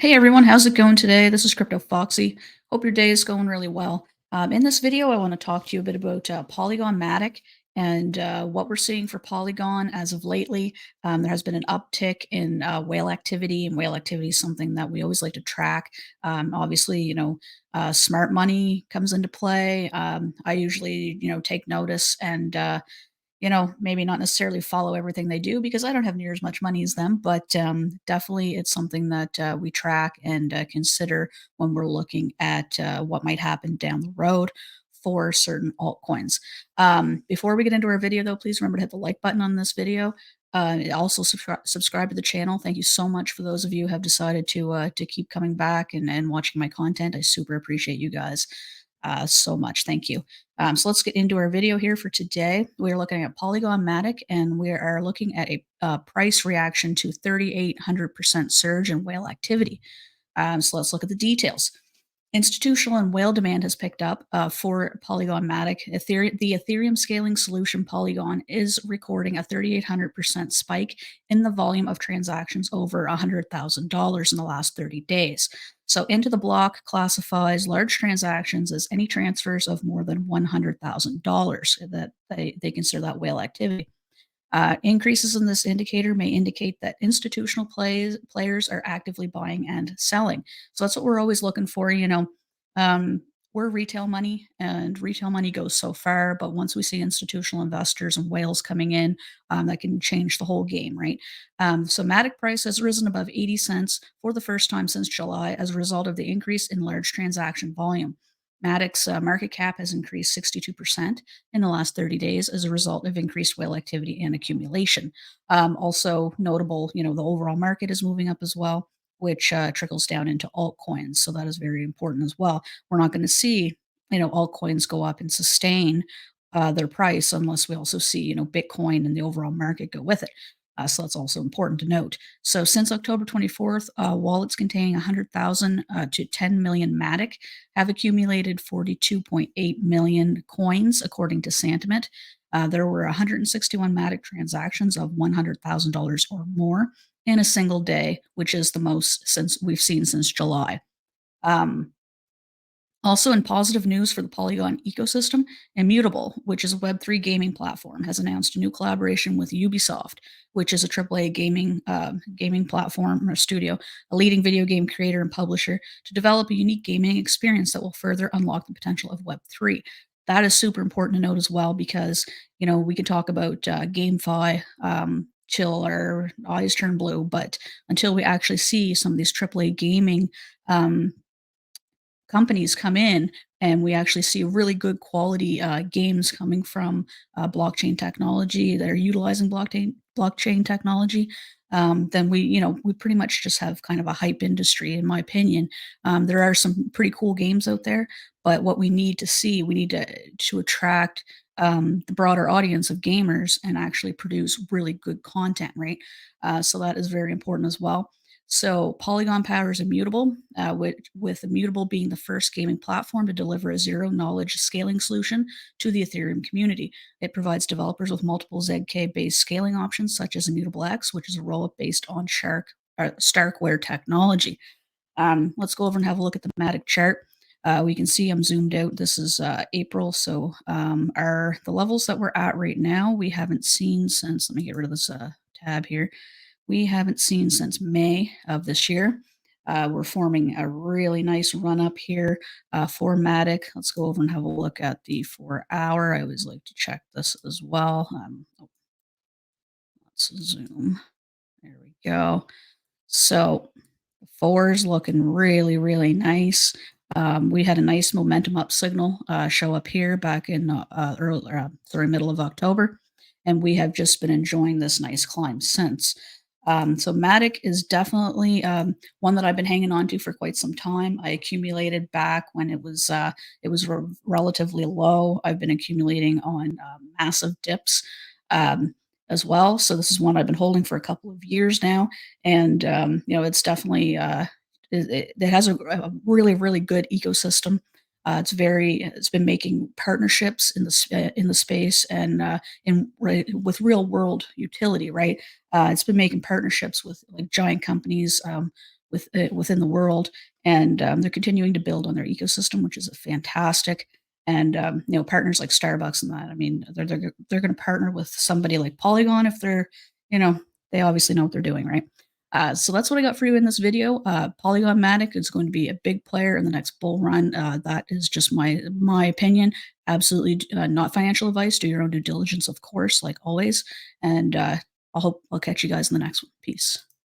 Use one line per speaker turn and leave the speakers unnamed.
Hey everyone, how's it going today? This is cryptoFOXXY. Hope your day is going really well. In this video, I want to talk to you a bit about Polygon MATIC and what we're seeing for Polygon as of lately. There has been an uptick in whale activity, and whale activity is something that we always like to track. Obviously, smart money comes into play. I usually, take notice and maybe not necessarily follow everything they do because I don't have near as much money as them, but definitely it's something that we track and consider when we're looking at what might happen down the road for certain altcoins. Before we get into our video, though, please remember to hit the like button on this video. Also, subscribe to the channel. Thank you so much for those of you who have decided to keep coming back and watching my content. I super appreciate you guys so much. Thank you. So let's get into our video here for today. We are looking at Polygon MATIC, and we are looking at a price reaction to 3,800% surge in whale activity. So let's look at the details. Institutional and whale demand has picked up for Polygon MATIC. The Ethereum scaling solution Polygon is recording a 3,800% spike in the volume of transactions over $100,000 in the last 30 days. So, Into the Block classifies large transactions as any transfers of more than $100,000 that they consider that whale activity. Increases in this indicator may indicate that institutional players are actively buying and selling. So that's what we're always looking for. Um, we're retail money, and retail money goes so far. But once we see institutional investors and whales coming in, that can change the whole game, right? So Matic price has risen above 80 cents for the first time since July as a result of the increase in large transaction volume. Matic's market cap has increased 62% in the last 30 days as a result of increased whale activity and accumulation. Also notable, the overall market is moving up as well, which trickles down into altcoins. So that is very important as well. We're not going to see, altcoins go up and sustain their price unless we also see, Bitcoin and the overall market go with it. So that's also important to note. So since October 24th, wallets containing 100,000 to 10 million Matic have accumulated 42.8 million coins, according to Santiment. There were 161 Matic transactions of $100,000 or more in a single day, which is the most since we've seen since July. Um, Also, in positive news for the Polygon ecosystem, Immutable, which is a Web3 gaming platform, has announced a new collaboration with Ubisoft, which is a AAA gaming platform or studio, a leading video game creator and publisher, to develop a unique gaming experience that will further unlock the potential of Web3. That is super important to note as well because we can talk about GameFi, chill our eyes turn blue, but until we actually see some of these AAA gaming um, companies come in and we actually see really good quality games coming from blockchain technology that are utilizing blockchain technology, then we pretty much just have kind of a hype industry, in my opinion. There are some pretty cool games out there, but what we need to see, we need to attract the broader audience of gamers and actually produce really good content, right? So that is very important as well. So Polygon powers Immutable, with Immutable being the first gaming platform to deliver a zero-knowledge scaling solution to the Ethereum community. It provides developers with multiple ZK-based scaling options, such as Immutable X, which is a rollup based on Starkware technology. Let's go over and have a look at the Matic chart. We can see I'm zoomed out. This is April, so are the levels that we're at right now, we haven't seen since, let me get rid of this tab here. We haven't seen since May of this year. We're forming a really nice run up here for Matic. Let's go over and have a look at the 4 hour. I always like to check this as well. Let's zoom. There we go. So the four is looking really, really nice. We had a nice momentum up signal show up here back in middle of October, and we have just been enjoying this nice climb since. So Matic is definitely one that I've been hanging on to for quite some time. I accumulated back when it was relatively low. I've been accumulating on massive dips as well. So this is one I've been holding for a couple of years now, and it's definitely it has a really really good ecosystem. It's been making partnerships in the space and with real world utility, right? It's been making partnerships with like giant companies. within the world, and they're continuing to build on their ecosystem, which is fantastic. And partners like Starbucks and that. I mean, they're going to partner with somebody like Polygon if they're, you know, they obviously know what they're doing, right? So that's what I got for you in this video. Polygon MATIC is going to be a big player in the next bull run. That is just my opinion. Absolutely not financial advice. Do your own due diligence, of course, like always. And I'll catch you guys in the next one. Peace.